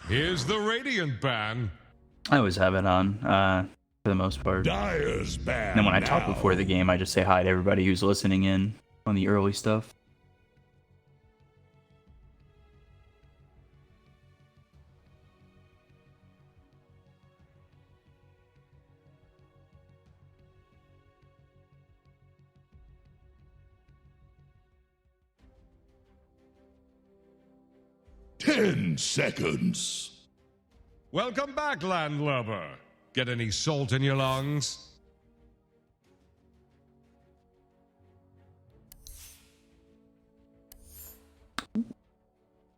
Here's the Radiant ban. I always have it on, for the most part. Dyer's ban. And then when I talk now. before the game, I just say hi to everybody who's listening in on the early stuff. Ten seconds. Welcome back, landlubber. Get any salt in your lungs?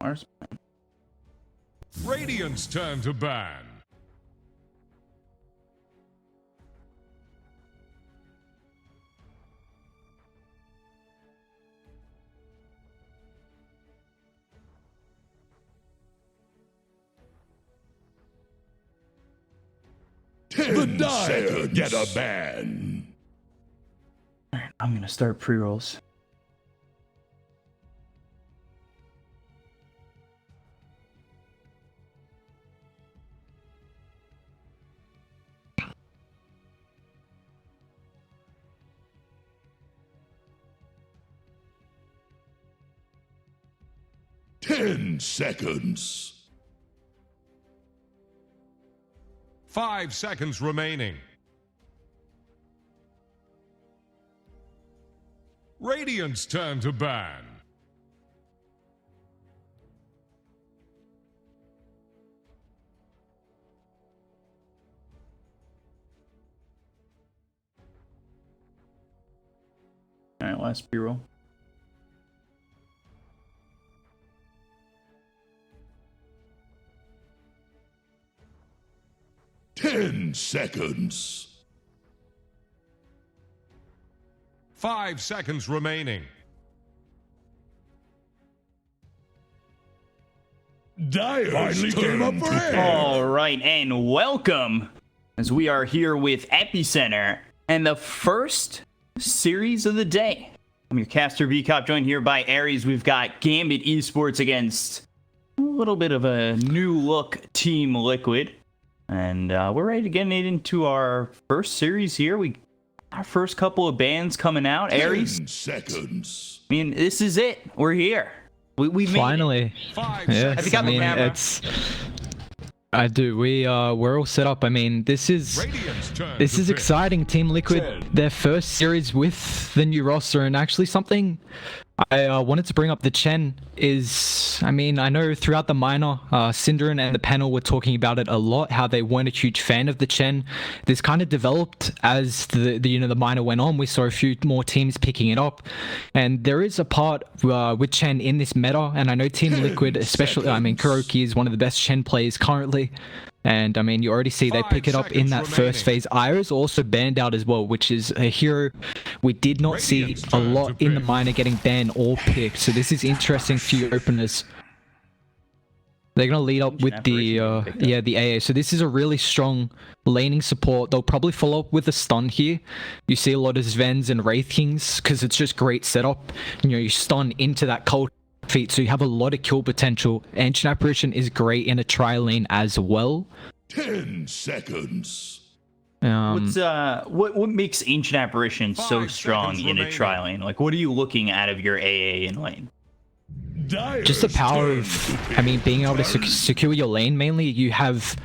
Mars. Radiant's turn to ban. The Dyer get a ban. Alright, I'm gonna start pre-rolls. Ten seconds. 5 seconds remaining. Radiant's turn to ban. Alright, last pre-roll. Ten seconds. 5 seconds remaining. Dyer finally came up for air. Alright, and welcome, as we are here with Epicenter, and the first series of the day. I'm your caster VCop, joined here by Aries. We've got Gambit Esports against a little bit of a new look Team Liquid. And we're ready to get into our first series here. Our first couple of bands coming out. Aries. 10 seconds. I mean, this is it. We're here. We Finally. 5 Yes, seconds. Have you got the camera? it's. I do. We're all set up. I mean, this is Radiant's turn this to is pick. exciting. Team Liquid, 10. their first series with the new roster, and actually something I wanted to bring up. The Chen is. I mean, I know throughout the minor, Cinderin and the panel were talking about it a lot. How they weren't a huge fan of the Chen. This kind of developed as the minor went on. We saw a few more teams picking it up, and there is a part with Chen in this meta. And I know Team 10 Liquid, especially. I mean, seconds. Kuroki is one of the best Chen players currently. And I mean, you already see they 5 pick it up in that seconds first phase. Iro's also banned out as well, which is a hero we did not see Radiant's a turn lot to in the pick. minor getting banned or picked. So this is interesting for you openers. They're gonna lead up with the Apparition picked up. the AA. So this is a really strong laning support. They'll probably follow up with a stun here. You see a lot of Zvens and Wraith Kings because it's just great setup. You stun into that cold feat, so you have a lot of kill potential. Ancient Apparition is great in a tri lane as well. 10 seconds. What makes Ancient Apparition so 5 strong seconds in a remaining. tri lane? Like, what are you looking at of your AA in lane? Dyer's Just the power turn of, to pick. I mean, being able to secure your lane. Mainly, you have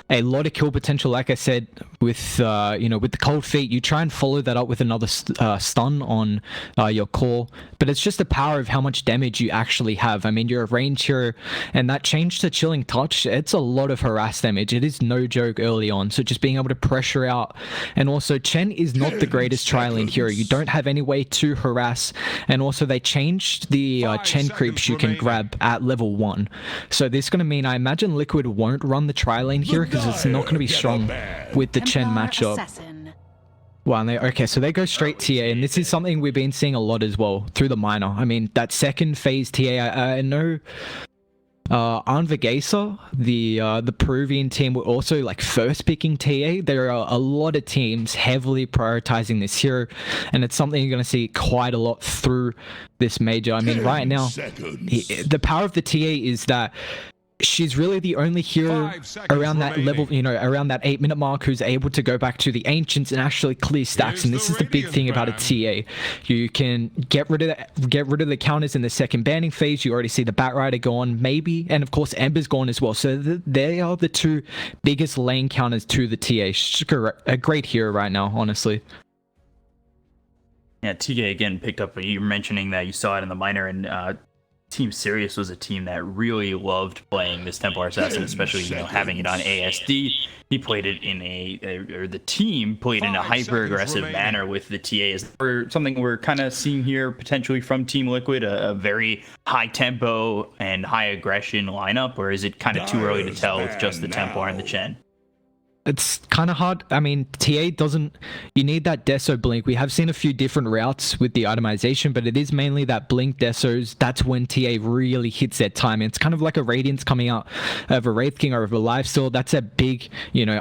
a lot of kill potential. Like I said, with with the cold feet, you try and follow that up with another stun on your core. But it's just the power of how much damage you actually have. I mean, you're a range hero, and that change to Chilling Touch, it's a lot of harass damage. It is no joke early on. So just being able to pressure out, and also Chen is not the 10 greatest tri-lane hero. You seconds. don't have any way to harass, and also they changed the 5 Chen seconds creeps you can remaining. grab at level 1. So this is going to mean, I imagine Liquid won't run the tri-lane here because it's not going to be Get a strong ban. with the Chen Templar matchup. Assassin. Well, okay, so they go straight TA, and this is something we've been seeing a lot as well through the minor. I mean, that second phase TA, I know Anvegesa, the Peruvian team, were also like first picking TA. There are a lot of teams heavily prioritizing this hero, and it's something you're going to see quite a lot through this major. I mean, 10 right now, seconds. the power of the TA is that she's really the only hero 5 seconds around that level, remaining. around that 8-minute mark who's able to go back to the Ancients and actually clear stacks. Here's And this the is the big Radiant thing about a ban. TA. You can get rid of the counters in the second banning phase. You already see the Batrider gone, maybe, and of course Ember's gone as well. So they are the two biggest lane counters to the TA. She's a great hero right now, honestly. Yeah, TK again picked up. You were mentioning that you saw it in the minor, and Team Sirius was a team that really loved playing this Templar Assassin, especially having it on ASD. He played it in the team played in a 5 hyper aggressive seconds remaining. manner with the TAs. For something we're kind of seeing here potentially from Team Liquid, a very high tempo and high aggression lineup, or is it kind of too early to tell with just the Templar and the Chen? It's kind of hard. I mean, TA doesn't... You need that Deso blink. We have seen a few different routes with the itemization, but it is mainly that blink Desos. That's when TA really hits their time. It's kind of like a Radiance coming out of a Wraith King or of a Lifesteal. That's a big,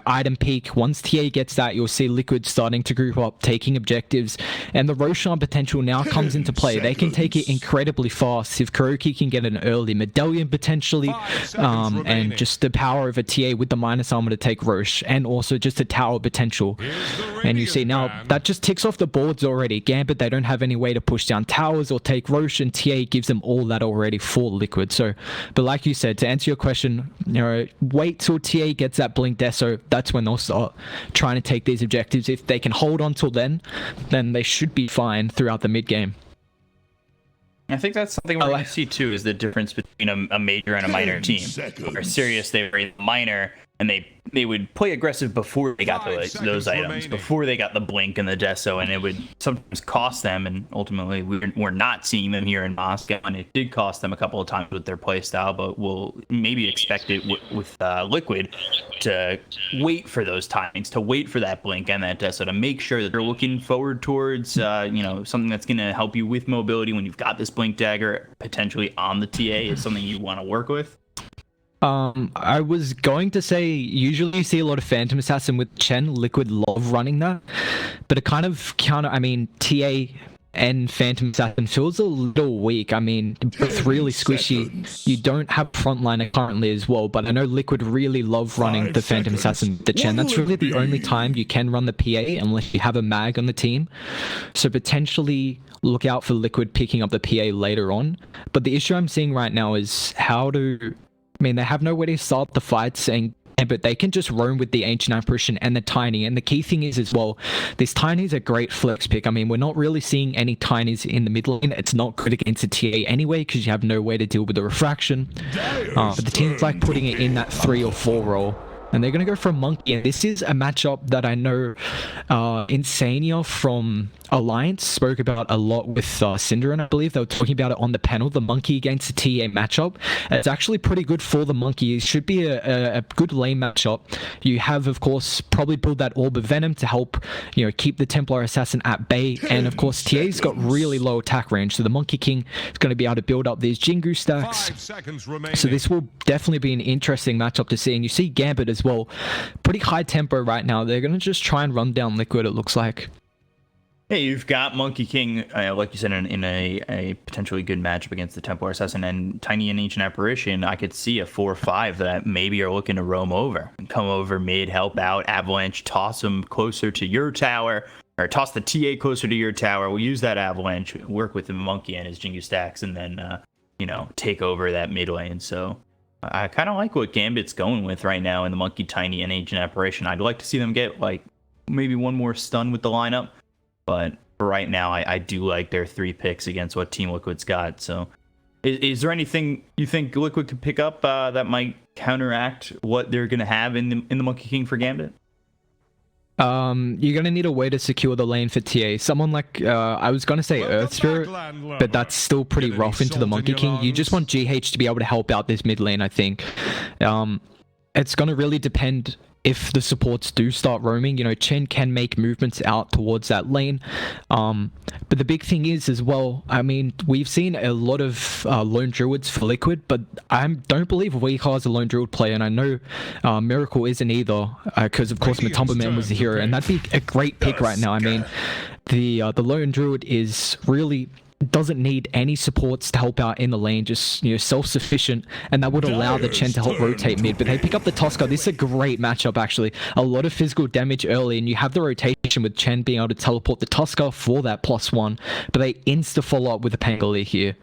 item peak. Once TA gets that, you'll see Liquid starting to group up, taking objectives, and the Roshan potential now comes into play. They can take it incredibly fast. If Kuroki can get an early Medallion potentially, 5 seconds remaining. and just the power of a TA with the minus armor to take Roche, and also just a tower potential. And you see now that just ticks off the boards already. Gambit, they don't have any way to push down towers or take Roche, and TA gives them all that already for Liquid. So, but like you said, to answer your question, wait till TA gets that blink Deso. That's when they'll start trying to take these objectives. If they can hold on till then they should be fine throughout the mid game. I think that's something we're going to see too, is the difference between a major and a minor 10 team. seconds. Where Sirius, they were minor, and they would play aggressive before they got 5 those seconds items, remaining. before they got the blink and the deso, and it would sometimes cost them, and ultimately we're not seeing them here in Moscow, and it did cost them a couple of times with their playstyle, but we'll maybe expect it with Liquid to wait for those timings, to wait for that blink and that deso, to make sure that they're looking forward towards something that's going to help you with mobility when you've got this blink dagger potentially on the TA is something you want to work with. I was going to say, usually you see a lot of Phantom Assassin with Chen. Liquid love running that, but it kind of TA and Phantom Assassin feels a little weak. I mean, both really squishy. seconds. You don't have frontliner currently as well, but I know Liquid really love running 5 the Phantom seconds. Assassin with the Chen. What That's will really it the only be? time you can run the PA unless you have a mag on the team. So potentially look out for Liquid picking up the PA later on. But the issue I'm seeing right now is they have no way to start the fights, but they can just roam with the Ancient Apparition and the Tiny. And the key thing is as well, this Tiny is a great flex pick. I mean, we're not really seeing any Tinies in the mid lane. It's not good against a TA anyway, because you have no way to deal with the refraction. But the team's like putting it in that 3 or 4 role. And they're going to go for a Monkey. And this is a matchup that I know Insania from Alliance spoke about a lot with Cinderin, I believe. They were talking about it on the panel, the Monkey against the TA matchup. It's actually pretty good for the Monkey. It should be a good lane matchup. You have, of course, probably build that Orb of Venom to help, keep the Templar Assassin at bay. And, of course, TA's got really low attack range. So the Monkey King is going to be able to build up these Jingu stacks. 5 seconds remaining. So this will definitely be an interesting matchup to see. And you see Gambit as well. Pretty high tempo right now. They're going to just try and run down Liquid, it looks like. Hey, you've got Monkey King, like you said, in a potentially good matchup against the Templar Assassin, and Tiny and Ancient Apparition. I could see a 4-5 that maybe are looking to roam over and come over mid, help out, Avalanche, toss them closer to your tower, or toss the TA closer to your tower. We'll use that Avalanche, work with the Monkey and his Jingu stacks, and then, take over that mid lane. So I kind of like what Gambit's going with right now in the Monkey, Tiny, and Ancient Apparition. I'd like to see them get, maybe one more stun with the lineup. But for right now, I do like their 3 picks against what Team Liquid's got. So is there anything you think Liquid could pick up that might counteract what they're going to have in the Monkey King for Gambit? You're going to need a way to secure the lane for TA. Someone like, I was going to say Earth Spirit, but that's still pretty rough into the Monkey King. You just want GH to be able to help out this mid lane, I think. It's going to really depend if the supports do start roaming. Chen can make movements out towards that lane. But the big thing is as well, I mean, we've seen a lot of lone druids for Liquid, but I don't believe Weehaw is a lone druid player, and I know Miracle isn't either, because of course Matumba Man was the hero, and that'd be a great pick right now. I mean, the lone druid is really doesn't need any supports to help out in the lane, just self-sufficient, and that would allow the Chen to help rotate mid. But they pick up the Tosca. This is a great matchup, actually. A lot of physical damage early, and you have the rotation with Chen being able to teleport the Tosca for that +1, but they insta-follow up with the Pangolier here.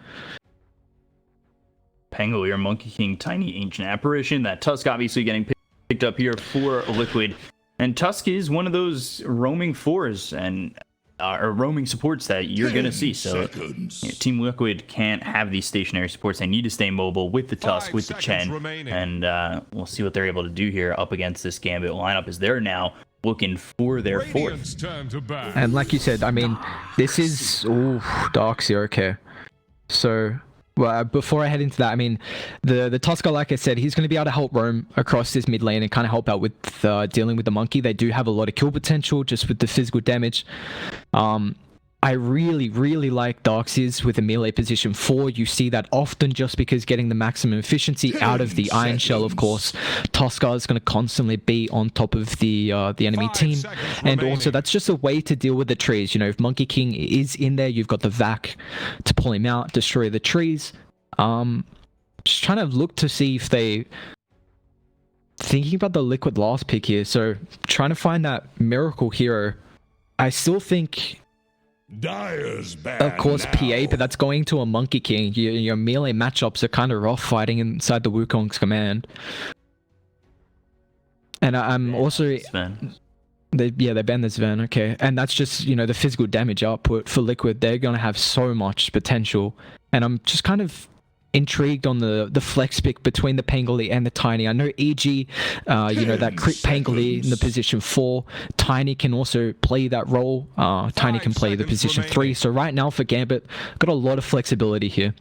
Pangolier, Monkey King, Tiny Ancient Apparition. That Tusk obviously getting picked up here for Liquid. And Tusk is one of those roaming fours and or roaming supports that you're going to see. So Team Liquid can't have these stationary supports. They need to stay mobile with the Tusk, with the Chen. Remaining. And we'll see what they're able to do here up against this Gambit lineup, as they're now looking for their fourth. And like you said, I mean, this is... Ooh, Darks here, okay. So... Well, before I head into that, I mean, the Tusker, like I said, he's going to be able to help roam across this mid lane and kind of help out with dealing with the Monkey. They do have a lot of kill potential just with the physical damage. I really, really like Darkseers with a melee position 4. You see that often just because getting the maximum efficiency out of the Iron Shell, of course. Tosca is going to constantly be on top of the enemy team. And also, that's just a way to deal with the trees. If Monkey King is in there, you've got the Vac to pull him out, destroy the trees. Just trying to look to see if they... Thinking about the Liquid last pick here. So, trying to find that Miracle Hero. I still think... Of course, now. PA, but that's going to a Monkey King. Your melee matchups are kind of rough fighting inside the Wukong's command. And I'm also... They banned the Sven, okay. And that's just, the physical damage output for Liquid. They're going to have so much potential. And I'm just kind of intrigued on the flex pick between the Pangolier and the Tiny. I know EG, that crit Pangolier in the position 4. Tiny can also play that role. Tiny can play the position 3. So right now for Gambit, got a lot of flexibility here.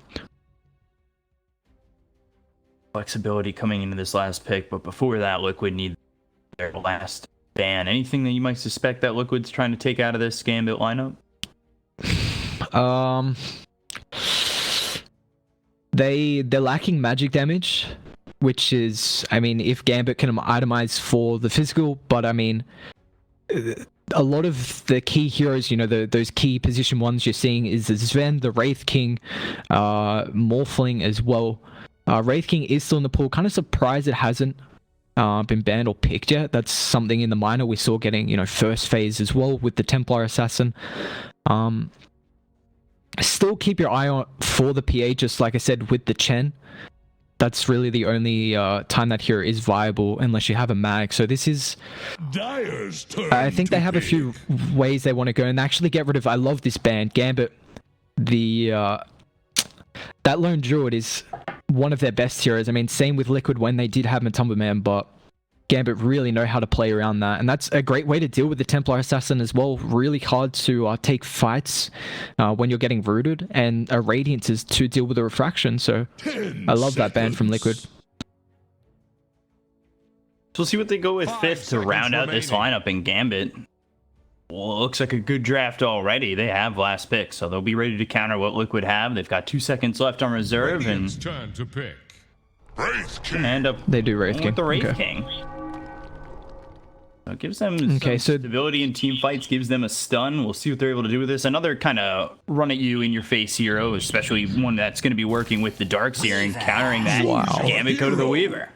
Flexibility coming into this last pick, but before that, Liquid need their last ban. Anything that you might suspect that Liquid's trying to take out of this Gambit lineup? They're lacking magic damage, which is, I mean, if Gambit can itemize for the physical, but I mean, a lot of the key heroes, those key position ones you're seeing is the Sven, the Wraith King, Morphling as well. Wraith King is still in the pool. Kind of surprised it hasn't been banned or picked yet. That's something in the minor we saw getting, first phase as well with the Templar Assassin. Still keep your eye on for the PA, just like I said with the Chen. That's really the only time that hero is viable unless you have a mag. So this is... I think they have a few ways they want to go and actually get rid of... I love this band, Gambit. That Lone Druid is one of their best heroes. I mean, same with Liquid when they did have Matumba Man, but Gambit really know how to play around that. And that's a great way to deal with the Templar Assassin as well. Really hard to take fights when you're getting rooted. And a Radiance is to deal with the Refraction. So I love that band from Liquid. So we'll see what they go with 5th to round out this lineup in Gambit. Well, it looks like a good draft already. They have last pick, so they'll be ready to counter what Liquid have. They've got 2 seconds left on reserve, and turn to pick. End up they do Wraith King. With the Wraith King. So it gives them some stability in team fights, gives them a stun. We'll see what they're able to do with this. Another kind of run at you in your face hero, especially one that's going to be working with the Darkseer and countering that. Wow. Gambit go to the Weaver.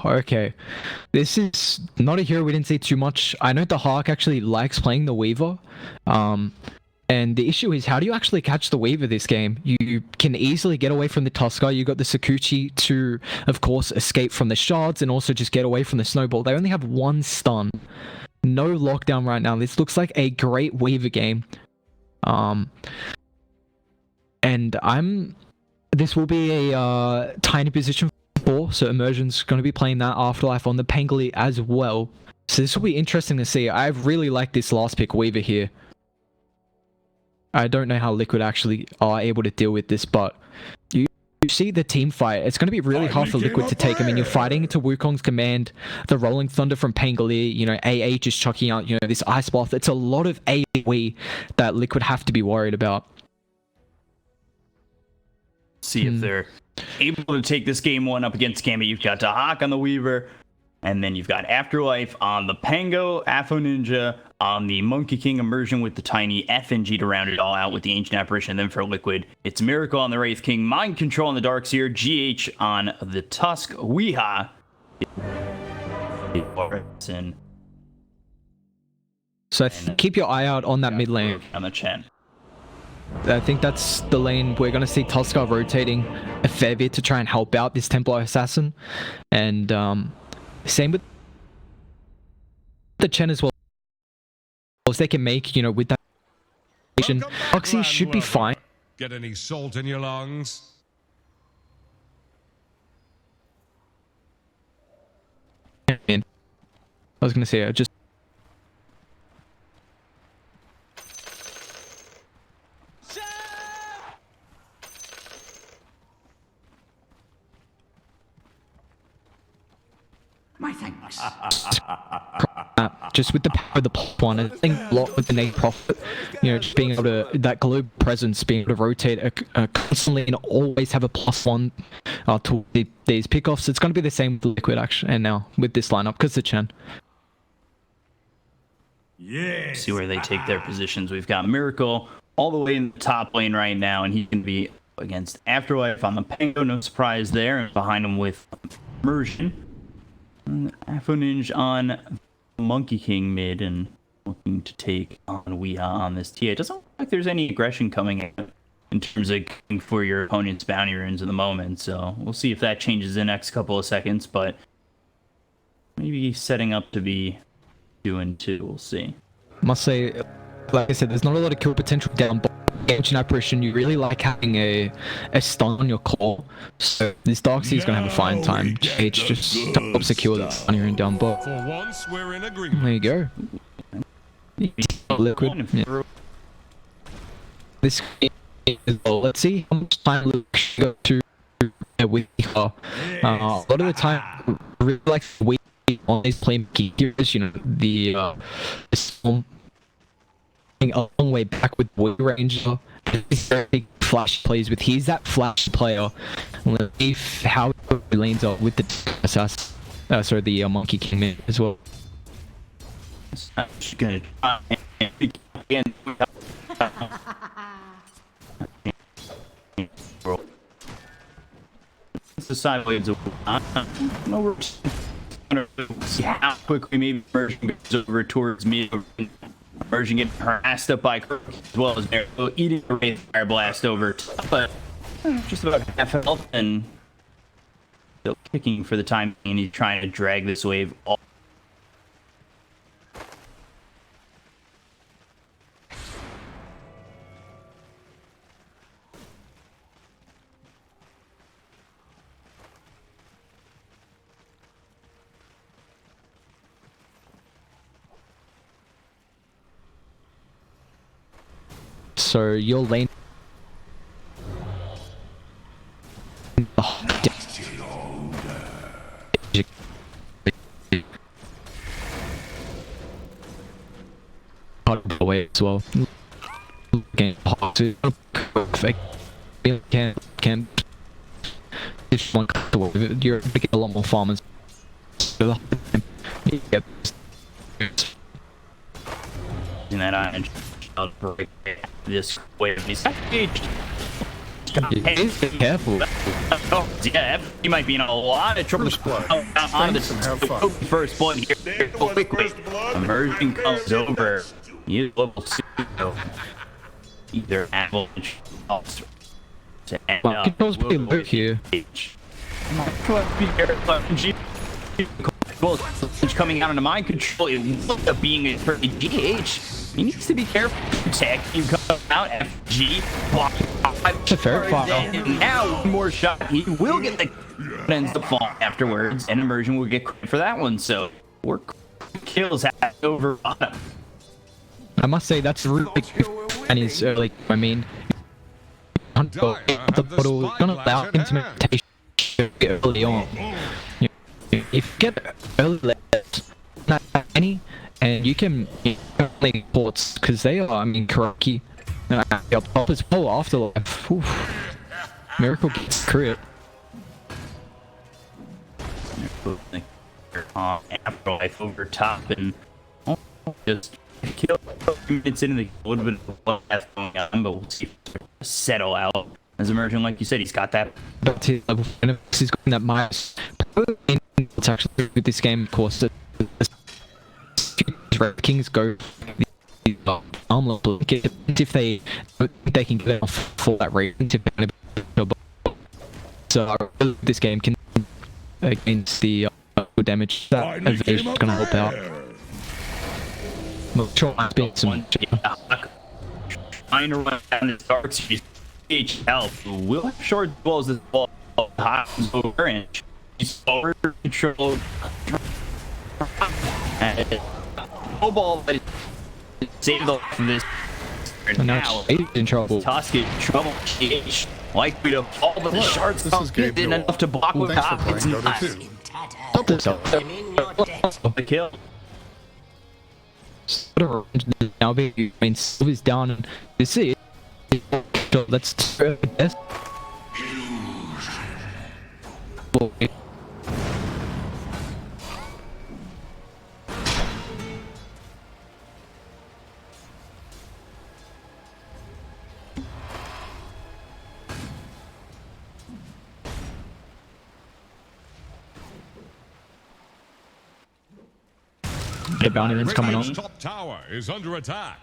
Okay, this is not a hero we didn't see too much. I know the Hawk actually likes playing the Weaver, and the issue is, how do you actually catch the Weaver this game? You can easily get away from the Tosca. You got the Sakuchi to, of course, escape from the shards and also just get away from the snowball. They only have 1 stun, no lockdown right now. This looks like a great Weaver game, and this will be a tiny position. So Immersion's going to be playing that Afterlife on the Pangolier as well. So this will be interesting to see. I really like this last pick Weaver here. I don't know how Liquid actually are able to deal with this, but you see the team fight. It's going to be really hard for Liquid to take. I mean, you're fighting into Wukong's command, the Rolling Thunder from Pangolier, AA just chucking out, this Ice Bath. It's a lot of AoE that Liquid have to be worried about. See if they're able to take this game 1 up against Gambit. You've got Dahak on the Weaver, and then you've got Afterlife on the Pango, Afo Ninja on the Monkey King immersion with the tiny FNG to round it all out with the Ancient Apparition. And then for Liquid, it's Miracle on the Wraith King, Mind Control on the Darkseer, GH on the Tusk, Weeha. So keep your eye out on that mid lane. On the Chen. I think that's the lane we're going to see Tuskar rotating a fair bit to try and help out this Templar Assassin. And same with the Chen as well. If they can make, you know, with that Oxy should be fine. Get any salt in your lungs? I was going to say, just My thanks. just with the power of the plus one, I think a lot with the Nate Prophet, you know, just being able to, that globe presence, being able to rotate constantly and always have a +1 to these pickoffs. It's going to be the same with Liquid, actually, and now with this lineup, because the Chen. Yes. See where they take their positions. We've got Miracle all the way in the top lane right now, and he can be against Afterlife on the Pango. No surprise there. And behind him with Immersion. Afoninj on Monkey King mid and looking to take on Weeha on this TA. It doesn't look like there's any aggression coming in terms of going for your opponent's bounty runes at the moment. So we'll see if that changes in the next couple of seconds, but maybe setting up to be 2-2. We'll see. Must say, like I said, there's not a lot of kill potential down bottom. Ancient Apparition, you really like having a stun on your core. So this Darkseer is going to have a fine time. GH just help secure that on your down bot. For once, we're in agreement. There you go. Liquid. Yeah. This game as well. Let's see how much time Luke should go to with her. A lot of the time, I really like to wait on these playmaking gears, you know, the Storm a long way back with Boy Ranger. Big flash plays with. He's that flash player. Let's see how he lanes up with the assassin. Sorry, the Monkey King man as well. I'm just gonna try and again. It's the sideways of no, we're see how quickly maybe Immersion goes over towards me. Immersion getting harassed up by Kirk as well as Miracle eating a Wraith Fire Blast over top, but just about half health and still kicking for the time being, and he's trying to drag this wave all. So your lane. Oh, away as well. Game to perfect. Can if one cut away, you're making a lot more farmers. Yep. In that iron. Break this wave. He's careful. Oh, yeah, he might be in a lot of trouble. On this first blood here. Quickly, Immersion comes over. He's level 2. Either avalanche or well, control's pretty low here. Coming out into mind control, it ends up being a pretty GH. He needs to be careful. Tech team come out. FG. It's a fair fire. And now one more shot. He will get the ends up fall afterwards, and Immersion will get credit for that one. So 4 kills over bottom. I must say that's really good. And he's like, I mean, the bottle gonna allow him to meditation early on. If you get early left, not any. And you can play ports because they are, I mean, Karaki up top as well. Afterlife. Oof. Miracle gets crit. Afterlife over top and just kill. It's in a little bit of what has going on, but we'll see if it settle out. As emerging, like you said, he's got that. But his level, and he's got that minus. It's actually with this game, of course. Kings go arm level if they can get off for that rate. So this game can against the damage that is going to help out. Well, sure, I've been some trying to run down his dark series. HL will have short balls as ball high over and he's over control. And no ball, but save the from this. And now he's in trouble. Tusk in trouble. GH likely to fall, but the shards didn't enough to block with top. It's not. The kill. Now I mean Silver's down and you see it. So let's best. The bounty man's coming on. Top tower is under attack.